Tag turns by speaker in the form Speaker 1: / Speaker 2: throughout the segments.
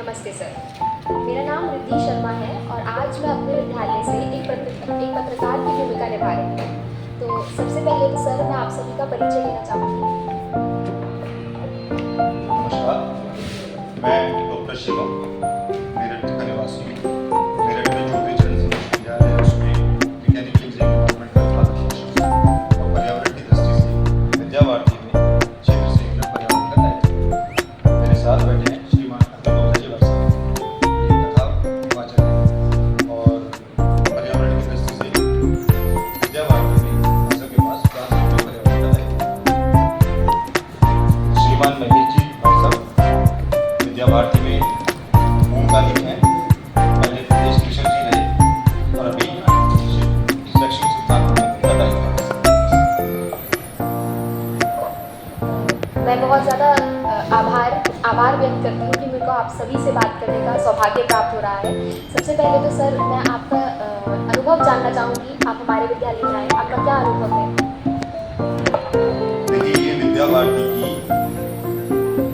Speaker 1: नमस्ते सर, मेरा नाम रिद्धि शर्मा है और आज मैं अपने विद्यालय से एक पत्रकार की भूमिका निभा रही हूँ। तो सबसे पहले तो सर मैं आप सभी का परिचय लेना चाहूँगी।
Speaker 2: नमस्कार, मैं डॉक्टर शिवम मेरठ का निवासी हूँ। मेरठ में जो भी चरण विश्वविद्यालय है उसमें मैकेनिकल इंजीनियरिंग डिपार्टमेंट का स्नातक शिक्षक हूँ और पर्यावरण की दृष्टि से विद्या भारती में क्षेत्र से इंग्लैंड पर्यावरण का दायित्व। मेरे साथ बैठे हैं श्रीमान अमित जी वर्षा, ये कथा हिमाचल है और पर्यावरण की दृष्टि से विद्या भारती में हम सबके पास पर्यावरण का दायित्व। श्रीमान महेश जी वर्षा विद्या भारती में भूमिकालीन है, पहले प्रदेश मिशन जी रहे और अभी शैक्षणिक संस्थान का दायित्व।
Speaker 1: मैं बहुत ज़्यादा आभार व्यक्त करती हूँ कि मेरे को आप सभी से बात करने का सौभाग्य प्राप्त हो रहा है। सबसे पहले तो सर मैं आपका अनुभव जानना चाहूँगी, आप हमारे विद्यालय में आए, आपका क्या अनुभव है?
Speaker 2: देखिए, ये विद्या भारती की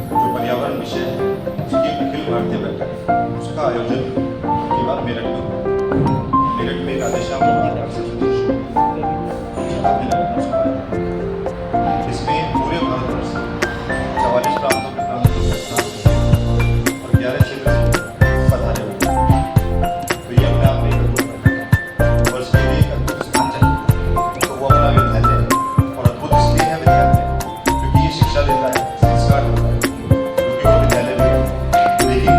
Speaker 2: जो पर्यावरण विषय है उसकी अखिल भारतीय बैठक है, उसका आयोजन की बार मेरठ में हुआ। मेरठ में राधेश्याम सरस्वती इसमें पूरे भारतवर्ष से 44 प्रांतों के और 11 क्षेत्र से पधारे हुए। तो ये अपने आप में एक अद्भुत बैठक है और इसके लिए एक अद्भुत स्थान चाहिए, तो वो अपना विद्यालय है। और अद्भुत इसलिए है विद्यालय क्योंकि ये शिक्षा देता है, संस्कार देता है, क्योंकि वो विद्यालय भी है। लेकिन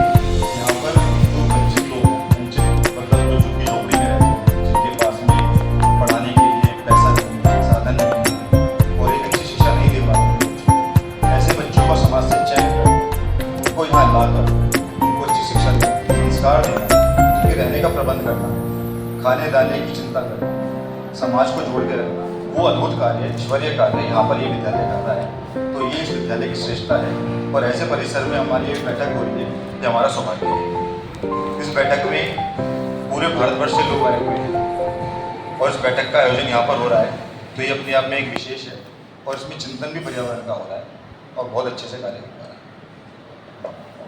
Speaker 2: यहाँ पर जो वंचित लोग हैं, वंचित मतलब जो झुग्गी झोपड़ी में रहते हैं, जिनके पास में पढ़ाने के लिए पैसा नहीं है, साधन नहीं है और एक अच्छी शिक्षा नहीं दे पाते, ऐसे बच्चों का समाज से चयन कर उनको यहाँ लाकर उनको अच्छी शिक्षा देना, संस्कार देना, उनके रहने का प्रबंध करना, खाने दाने की चिंता करना, समाज को जोड़ के रखना, वो अद्भुत कार्य, ईश्वरीय कार्य यहाँ पर ये विद्यालय कर रहा है। तो ये इस विद्यालय की श्रेष्ठता है और ऐसे परिसर में हमारी एक बैठक हो रही है, ये हमारा सौभाग्य है। इस बैठक में पूरे भारतवर्ष से लोग आए हुए हैं और इस बैठक का आयोजन यहाँ पर हो रहा है, तो ये अपने आप में एक विशेष है और इसमें चिंतन भी पर्यावरण का हो रहा है और बहुत अच्छे से कार्य हो रहा है।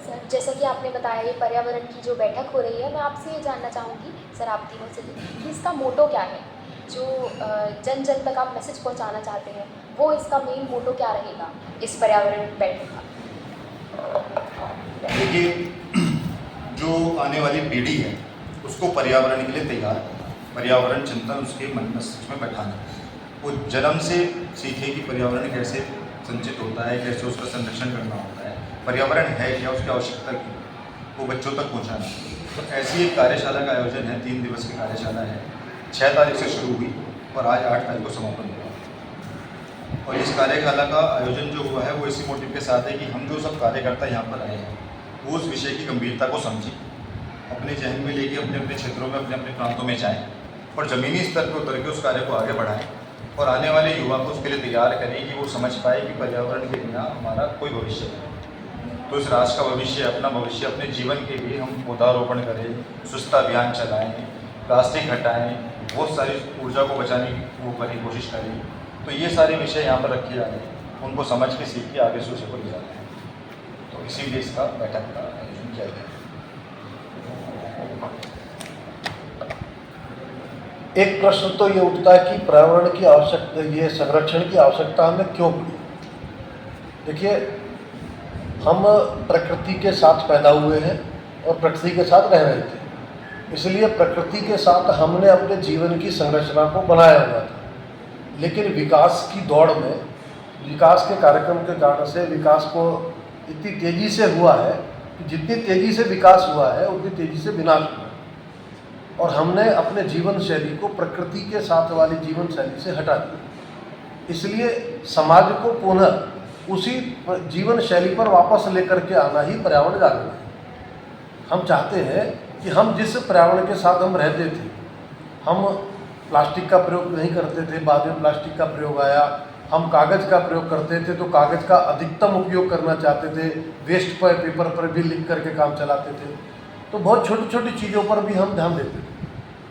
Speaker 1: सर जैसा कि आपने बताया ये पर्यावरण की जो बैठक हो रही है, मैं आपसे ये जानना चाहूँगी सर आप तीनों से कि इसका मोटो क्या है, जो जन जन तक आप मैसेज पहुँचाना चाहते हैं, वो इसका मेन मोटो क्या रहेगा इस पर्यावरण बैठक का?
Speaker 2: देखिए, जो आने वाली पीढ़ी है उसको पर्यावरण के लिए तैयार करना, पर्यावरण चिंतन उसके मन मस्तिष्क में बैठाना, वो जन्म से सीखे कि पर्यावरण कैसे संचित होता है, कैसे उसका संरक्षण करना होता है, पर्यावरण है क्या, उसकी आवश्यकता क्यों, वो बच्चों तक पहुंचाना। तो ऐसी एक कार्यशाला का आयोजन है, 3 दिवस की कार्यशाला है, 6 तारीख से शुरू हुई और आज 8 तारीख को समापन हुआ। और इस कार्यशाला का आयोजन जो हुआ है वो इसी मोटिव के साथ है कि हम जो सब कार्यकर्ता यहाँ पर आए हैं वो उस विषय की गंभीरता को समझें, अपने जहन में लेके अपने अपने क्षेत्रों में अपने अपने प्रांतों में जाएँ और ज़मीनी स्तर पर उतर के उस कार्य को आगे बढ़ाएं और आने वाले युवा को उसके लिए तैयार करें कि वो समझ पाए कि पर्यावरण के बिना हमारा कोई भविष्य नहीं। तो इस राष्ट्र का भविष्य, अपना भविष्य, अपने जीवन के लिए हम पौधारोपण करें, स्वच्छता अभियान चलाएँ, प्लास्टिक हटाएँ, बहुत सारी ऊर्जा को बचाने की वो करें, कोशिश करें। तो ये सारे विषय यहाँ पर रखे जा रहे हैं, उनको समझ के सीख के आगे सोच को ले जाते हैं। तो इसीलिए इसका बैठक का आयोजन किया गया है।
Speaker 3: एक प्रश्न तो ये उठता है कि पर्यावरण की आवश्यकता, ये संरक्षण की आवश्यकता हमें क्यों पड़ी? देखिए, हम प्रकृति के साथ पैदा हुए हैं और प्रकृति के साथ रह रहे थे, इसलिए प्रकृति के साथ हमने अपने जीवन की संरचना को बनाया हुआ था। लेकिन विकास की दौड़ में, विकास के कार्यक्रम के कारण से विकास को इतनी तेज़ी से हुआ है कि जितनी तेज़ी से विकास हुआ है उतनी तेज़ी से विनाश हुआ है और हमने अपने जीवन शैली को प्रकृति के साथ वाली जीवन शैली से हटा दिया। इसलिए समाज को पुनः उसी जीवन शैली पर वापस लेकर के आना ही पर्यावरण जागरण है। हम चाहते हैं कि हम जिस पर्यावरण के साथ हम रहते थे, हम प्लास्टिक का प्रयोग नहीं करते थे, बाद में प्लास्टिक का प्रयोग आया, हम कागज़ का प्रयोग करते थे तो कागज़ का अधिकतम उपयोग करना चाहते थे, वेस्ट पर पेपर पर भी लिख करके काम चलाते थे। तो बहुत छोटी छोटी चीज़ों पर भी हम ध्यान देते थे,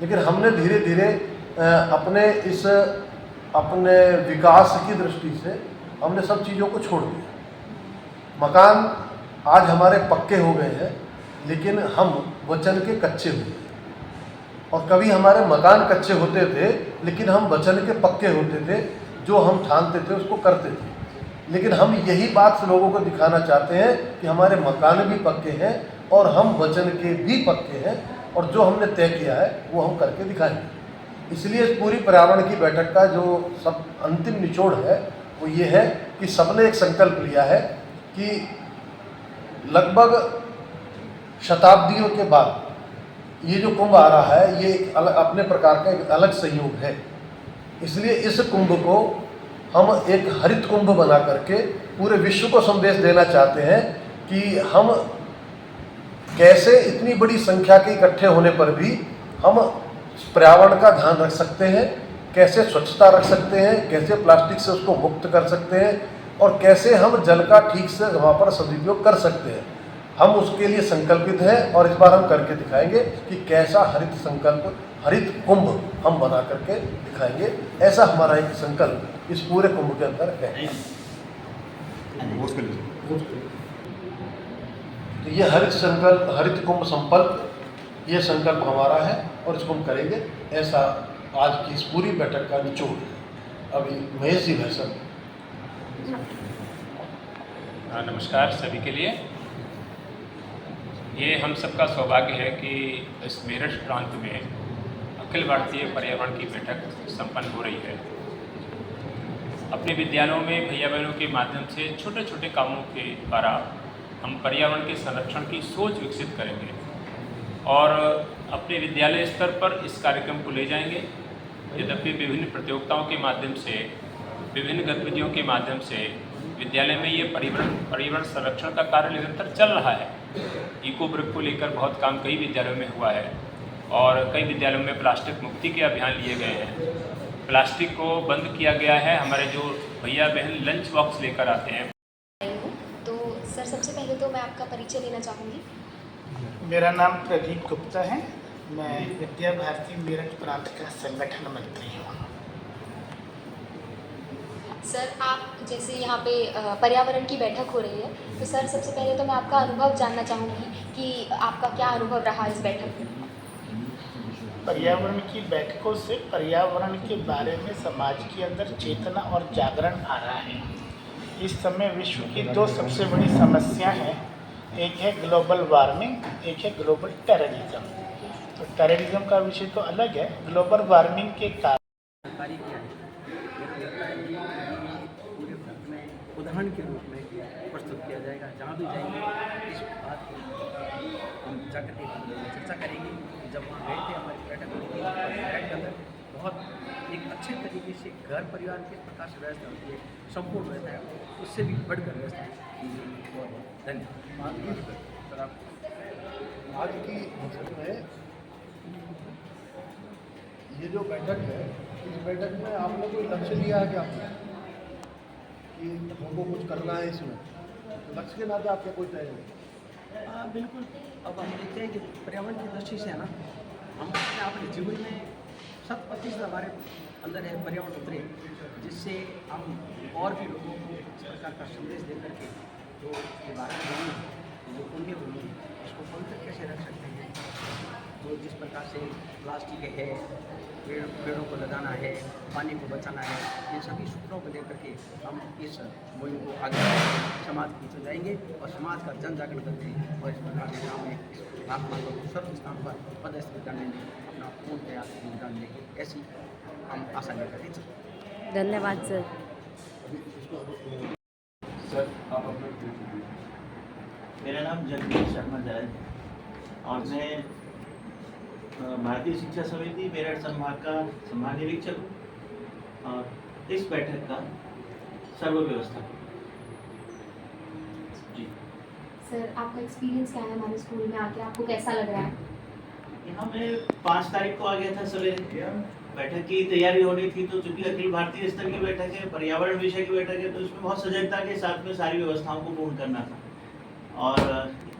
Speaker 3: लेकिन हमने धीरे धीरे अपने विकास की दृष्टि से हमने सब चीज़ों को छोड़ दिया। मकान आज हमारे पक्के हो गए हैं लेकिन हम वचन के कच्चे हुए। और कभी हमारे मकान कच्चे होते थे लेकिन हम वचन के पक्के होते थे, जो हम ठानते थे उसको करते थे। लेकिन हम यही बात लोगों को दिखाना चाहते हैं कि हमारे मकान भी पक्के हैं और हम वचन के भी पक्के हैं, और जो हमने तय किया है वो हम करके दिखाएंगे। इसलिए इस पूरी पर्यावरण की बैठक का जो सब अंतिम निचोड़ है वो ये है कि सबने एक संकल्प लिया है कि लगभग शताब्दियों के बाद ये जो कुंभ आ रहा है ये एक अलग अपने प्रकार का एक अलग संयोग है। इसलिए इस कुंभ को हम एक हरित कुंभ बना करके पूरे विश्व को संदेश देना चाहते हैं कि हम कैसे इतनी बड़ी संख्या के इकट्ठे होने पर भी हम पर्यावरण का ध्यान रख सकते हैं, कैसे स्वच्छता रख सकते हैं, कैसे प्लास्टिक से उसको मुक्त कर सकते हैं, और कैसे हम जल का ठीक से वहाँ पर सदुपयोग कर सकते हैं। हम उसके लिए संकल्पित हैं और इस बार हम करके दिखाएंगे कि कैसा हरित संकल्प, हरित कुंभ हम बना करके दिखाएंगे। ऐसा हमारा एक संकल्प इस पूरे कुंभ के अंदर है। तो ये हरित संकल्प, हरित कुंभ संकल्प, ये संकल्प हमारा है और इसको हम करेंगे। ऐसा आज की इस पूरी बैठक का निचोड़ है। अभी महेश जी भाई साहब।
Speaker 4: नमस्कार सभी के लिए। ये हम सबका सौभाग्य है कि इस मेरठ प्रांत में अखिल भारतीय पर्यावरण की बैठक संपन्न हो रही है। अपने विद्यालयों में भैया बहनों के माध्यम से छोटे छोटे कामों के द्वारा हम पर्यावरण के संरक्षण की सोच विकसित करेंगे और अपने विद्यालय स्तर पर इस कार्यक्रम को ले जाएंगे। यद्यपि विभिन्न प्रतियोगिताओं के माध्यम से, विभिन्न गतिविधियों के माध्यम से विद्यालय में ये पर्यावरण संरक्षण का कार्य निरंतर चल रहा है। इको ब्रिक को लेकर बहुत काम कई विद्यालयों में हुआ है और कई विद्यालयों में प्लास्टिक मुक्ति के अभियान लिए गए हैं। प्लास्टिक को बंद किया गया है। हमारे जो भैया बहन लंच बॉक्स लेकर आते हैं।
Speaker 1: तो सर सबसे पहले तो मैं आपका परिचय लेना चाहूँगी।
Speaker 5: मेरा नाम प्रदीप गुप्ता है। मैं विद्या भारती मेरठ प्रांत का संगठन मंत्री हूँ।
Speaker 1: सर आप जैसे यहाँ पे पर्यावरण की बैठक हो रही है, तो सर सबसे पहले तो मैं आपका अनुभव जानना चाहूँगी कि आपका क्या अनुभव रहा इस बैठक में।
Speaker 5: पर्यावरण की बैठकों से पर्यावरण के बारे में समाज के अंदर चेतना और जागरण आ रहा है। इस समय विश्व की दो सबसे बड़ी समस्या हैं, एक है ग्लोबल वार्मिंग, एक है ग्लोबल टेररिज्म। तो टेररिज्म का विषय तो अलग है। ग्लोबल वार्मिंग के कारण
Speaker 6: उदाहरण के रूप में प्रस्तुत किया जाएगा। जहाँ भी जाएंगे इस बात को हम जाकर के चर्चा करेंगे। जब वहाँ गए थे हमारी बैठक हुई थी, बैठक के अंदर बहुत एक अच्छे तरीके से घर परिवार के प्रकार से व्यवस्था होती है, संपूर्ण व्यवस्था है, उससे भी बढ़कर व्यवस्था है। धन्यवाद।
Speaker 3: आज की बैठक में ये जो बैठक है, इस बैठक में आपने कोई लक्ष्य लिया है क्या कि हमको कुछ करना है इसमें? लक्ष्य के नाते आपके कोई तय नहीं?
Speaker 6: बिल्कुल। अब हम देखते हैं कि पर्यावरण की दृष्टि से है ना, हम अपने जीवन में 100% हमारे अंदर है पर्यावरण उतरे, जिससे हम और भी लोगों को इस प्रकार का संदेश दे करके जो बात जो पुण्य होगी उसको पवित्र कैसे रख सकते हैं। तो जिस प्रकार से प्लास्टिक है, पेड़ों को लगाना है, पानी को बचाना है, इन सभी सूत्रों को लेकर के हम इस मुहिम को आगे समाज की तरफ जाएंगे और समाज का जन जागरण करके और इस प्रकार के काम में महात्मा को सर्व स्थान पर पदस्थ करने में अपना पूर्ण प्रयास योगदान देंगे, ऐसी हम आशा लेकर के चलते।
Speaker 7: धन्यवाद सर।
Speaker 3: सर आप अपना।
Speaker 8: मेरा नाम जगदीश शर्मा जायद और मैं भारतीय शिक्षा समिति मेरठ संभाग का संभाग निरीक्षक हूँ और इस बैठक का सर्व व्यवस्था जी।
Speaker 1: सर आपका एक्सपीरियंस क्या है हमारे स्कूल में आके, आपको कैसा लग रहा है?
Speaker 8: यहाँ मैं 5 तारीख को आ गया था सवेरे। बैठक की तैयारी होनी थी, तो चूंकि अखिल भारतीय स्तर की बैठक है, पर्यावरण विषय की बैठक है, तो उसमें बहुत सजगता के साथ में सारी व्यवस्थाओं को पूर्ण करना था। और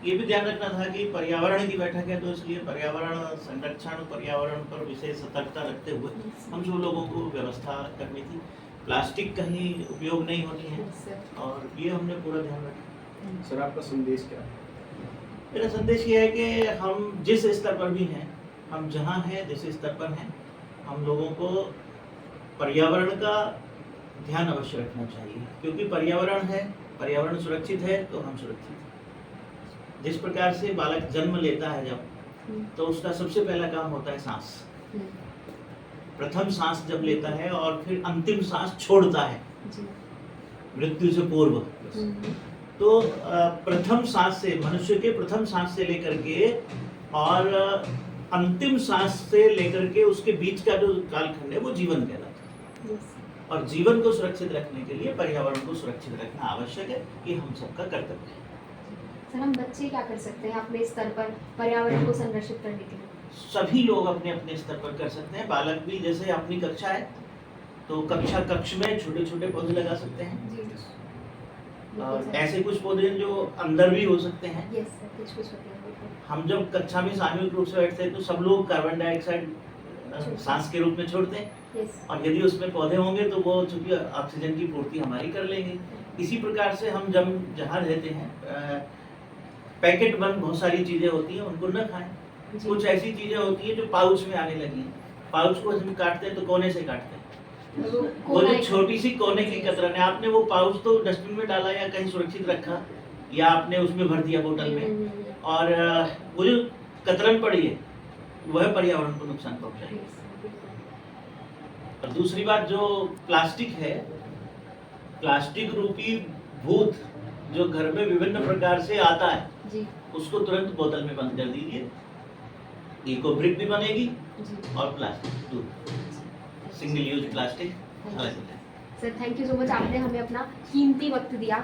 Speaker 8: ये भी ध्यान रखना था कि पर्यावरण की बैठक है, तो इसलिए पर्यावरण संरक्षण, पर्यावरण पर विशेष सतर्कता रखते हुए हम सब लोगों को व्यवस्था करनी थी। प्लास्टिक कहीं उपयोग नहीं होनी है और ये हमने पूरा ध्यान रखा।
Speaker 9: सर आपका संदेश क्या है?
Speaker 8: मेरा संदेश ये है कि हम जिस स्तर पर भी हैं, हम जहाँ हैं, जिस स्तर पर हैं, हम लोगों को पर्यावरण का ध्यान अवश्य रखना चाहिए, क्योंकि पर्यावरण है, पर्यावरण सुरक्षित है तो हम सुरक्षित हैं। जिस प्रकार से बालक जन्म लेता है जब, तो उसका सबसे पहला काम होता है सांस। प्रथम सांस जब लेता है और फिर अंतिम सांस छोड़ता है मृत्यु से पूर्व। तो प्रथम सांस से, मनुष्य के प्रथम सांस से लेकर के और अंतिम सांस से लेकर के उसके बीच का जो कालखंड है वो जीवन कहलाता है। और जीवन को सुरक्षित रखने के लिए पर्यावरण को सुरक्षित रखना आवश्यक है, ये हम सबका कर्तव्य है।
Speaker 1: सर, हम बच्चे क्या कर सकते हैं अपने स्तर पर पर्यावरण को संरक्षित करने के लिए?
Speaker 8: सभी लोग अपने अपने स्तर पर कर सकते हैं। बालक भी जैसे अपनी कक्षा है तो कक्ष में छोटे छोटे पौधे लगा सकते हैं, और ऐसे कुछ पौधे जो अंदर भी हो सकते हैं।
Speaker 1: यस सर, कुछ होते हैं।
Speaker 8: हम जब कक्षा में सामूहिक रूप से बैठते हैं तो सब लोग कार्बन डाइऑक्साइड सांस के रूप में छोड़ते हैं,
Speaker 1: यस।
Speaker 8: और यदि उसमें पौधे होंगे तो वो चूंकि ऑक्सीजन की पूर्ति हमारी कर लेंगे। इसी प्रकार से हम जब जहाँ रहते हैं, पैकेट बंद बहुत सारी चीज़ें होती हैं, उनको न खाएं। कुछ ऐसी चीज़ें होती हैं जो पाउच में आने लगी हैं, पाउच को हम काटते हैं तो कोने से काटते हैं। वो जो छोटी सी कोने की कतरन है, आपने वो पाउच तो डस्टबिन में डाला या कहीं सुरक्षित रखा, या आपने उसमें भर दिया बोतल में, और वो जो कतरन पड़ी है वह पर्यावरण को नुकसान पहुंचाएगी। और दूसरी बात, जो प्लास्टिक है, प्लास्टिक रूपी भूत जो घर में विभिन्न प्रकार से आता है
Speaker 1: जी,
Speaker 8: उसको तुरंत बोतल में बंद कर दीजिए। इको ब्रिक भी बनेगी
Speaker 1: जी।
Speaker 8: और प्लास्टिक सिंगल यूज प्लास्टिक अलग होता है।
Speaker 1: Sir, thank you so much, आपने हमें अपना कीमती वक्त दिया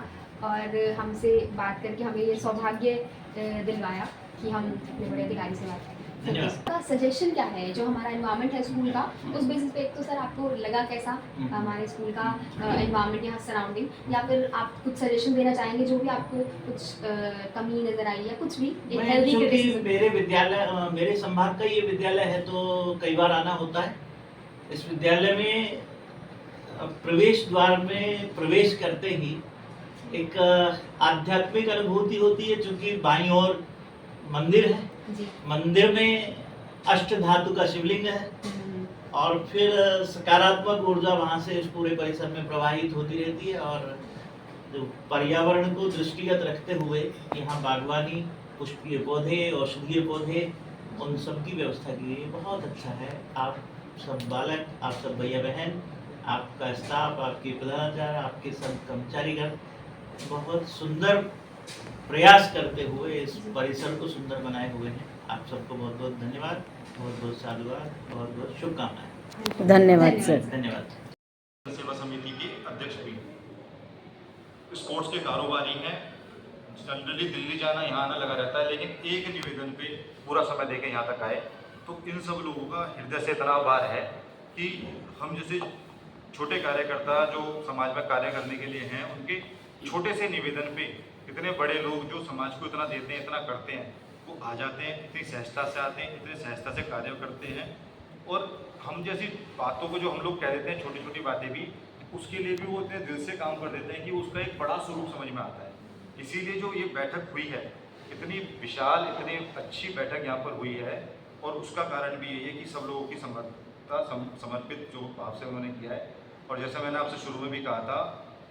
Speaker 1: और हमसे बात करके हमें ये सौभाग्य दिलवाया कि हम इतने बड़े अधिकारी से बात करें।
Speaker 8: धन्यवाद।
Speaker 1: इसका सजेशन क्या है, जो हमारा एनवायरनमेंट है स्कूल का, उस बेसिस पे एक तो सर आपको लगा कैसा हमारे स्कूल का एनवायरनमेंट, यहाँ सराउंडिंग, या फिर आप कुछ सजेशन देना चाहेंगे जो भी आपको कुछ कमी नज़र आई या कुछ भी एक
Speaker 8: मैं
Speaker 1: हेल्दी
Speaker 8: चूंकि
Speaker 1: क्रिटिसिज्म?
Speaker 8: मेरे विद्यालय, मेरे संभाग का ये विद्यालय है तो कई बार आना होता है। इस विद्यालय में प्रवेश द्वार में प्रवेश करते ही एक आध्यात्मिक अनुभूति होती है, चूंकि बाईं ओर मंदिर है,
Speaker 1: जी।
Speaker 8: मंदिर में अष्ट धातु का शिवलिंग है, और फिर सकारात्मक ऊर्जा वहाँ से इस पूरे परिसर में प्रवाहित होती रहती है। और जो पर्यावरण को दृष्टिगत रखते हुए यहाँ बागवानी, पुष्पीय पौधे, औषधीय पौधे, उन सब की व्यवस्था की गई, बहुत अच्छा है। आप सब बालक, आप सब भैया बहन, आपका स्टाफ, आपके प्रधानाचार्य, आपके सब कर्मचारीगण बहुत सुंदर प्रयास करते हुए इस परिसर को सुंदर बनाए हुए हैं। आप सबको बहुत बहुत धन्यवाद, बहुत बहुत साधुवाद, बहुत बहुत शुभकामनाएं।
Speaker 7: धन्यवाद सर।
Speaker 8: धन्यवाद।
Speaker 2: सेवा समिति के अध्यक्ष भी स्पोर्ट्स के कारोबारी हैं। जनरली दिल्ली जाना यहाँ आना लगा रहता है, लेकिन एक निवेदन पे पूरा समय देके यहाँ तक आए, तो इन सब लोगों का हृदय से इतना आभार है कि हम जैसे छोटे कार्यकर्ता जो समाज में कार्य करने के लिए हैं, उनके छोटे से निवेदन पे इतने बड़े लोग जो समाज को इतना देते हैं, इतना करते हैं, वो आ जाते हैं, इतनी सहजता से आते हैं, इतने सहजता से कार्य करते हैं। और हम जैसी बातों को जो हम लोग कह देते हैं, छोटी छोटी बातें भी, उसके लिए भी वो इतने दिल से काम कर देते हैं कि उसका एक बड़ा स्वरूप समझ में आता है। इसीलिए जो ये बैठक हुई है, इतनी विशाल, इतनी अच्छी बैठक यहाँ पर हुई है, और उसका कारण भी यही है कि सब लोगों की समर्पित जो भाव से उन्होंने किया है। और जैसा मैंने आपसे शुरू में भी कहा था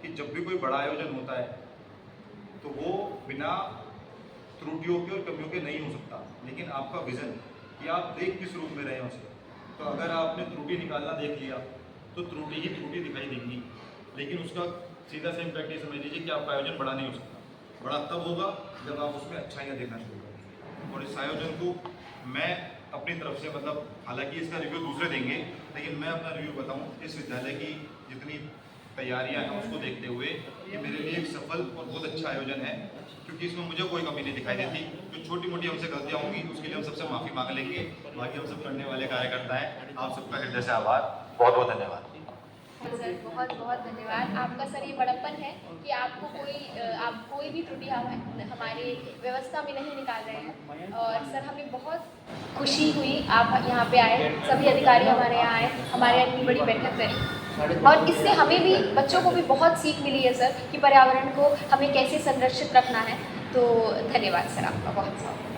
Speaker 2: कि जब भी कोई बड़ा आयोजन होता है तो वो बिना त्रुटियों के और कमियों के नहीं हो सकता, लेकिन आपका विज़न कि आप देख किस रूप में रहे हैं उसे। तो अगर आपने त्रुटि निकालना देख लिया तो त्रुटि ही त्रुटि दिखाई देगी, लेकिन उसका सीधा सा इम्पैक्ट ये समझ लीजिए कि आपका आयोजन बड़ा नहीं हो सकता। बड़ा तब होगा जब आप उसमें अच्छाइयाँ देखना शुरू करें। और इस आयोजन को मैं अपनी तरफ से, मतलब हालांकि इसका रिव्यू दूसरे देंगे, लेकिन मैं अपना रिव्यू बताऊं, इस विद्यालय की जितनी तैयारियां हैं उसको देखते हुए ये मेरे लिए एक सफल और बहुत अच्छा आयोजन है, क्योंकि इसमें मुझे कोई कमी नहीं दिखाई देती। जो छोटी मोटी हमसे गलतियां होंगी उसके लिए हम सबसे माफ़ी मांग लेंगे। बाकी हम सब करने वाले कार्यकर्ता हैं। आप सबका हृदय से आभार, बहुत बहुत धन्यवाद।
Speaker 1: सर, बहुत बहुत धन्यवाद। आपका सर ये बड़प्पन है कि आपको आप कोई भी त्रुटि हमारे व्यवस्था में नहीं निकाल रहे हैं। और सर, हमें बहुत खुशी हुई आप यहाँ पे आए, सभी अधिकारी हमारे यहाँ आए, हमारे यहाँ इतनी बड़ी बैठक करी, और इससे हमें भी, बच्चों को भी बहुत सीख मिली है सर कि पर्यावरण को हमें कैसे संरक्षित रखना है। तो धन्यवाद सर आपका बहुत बहुत।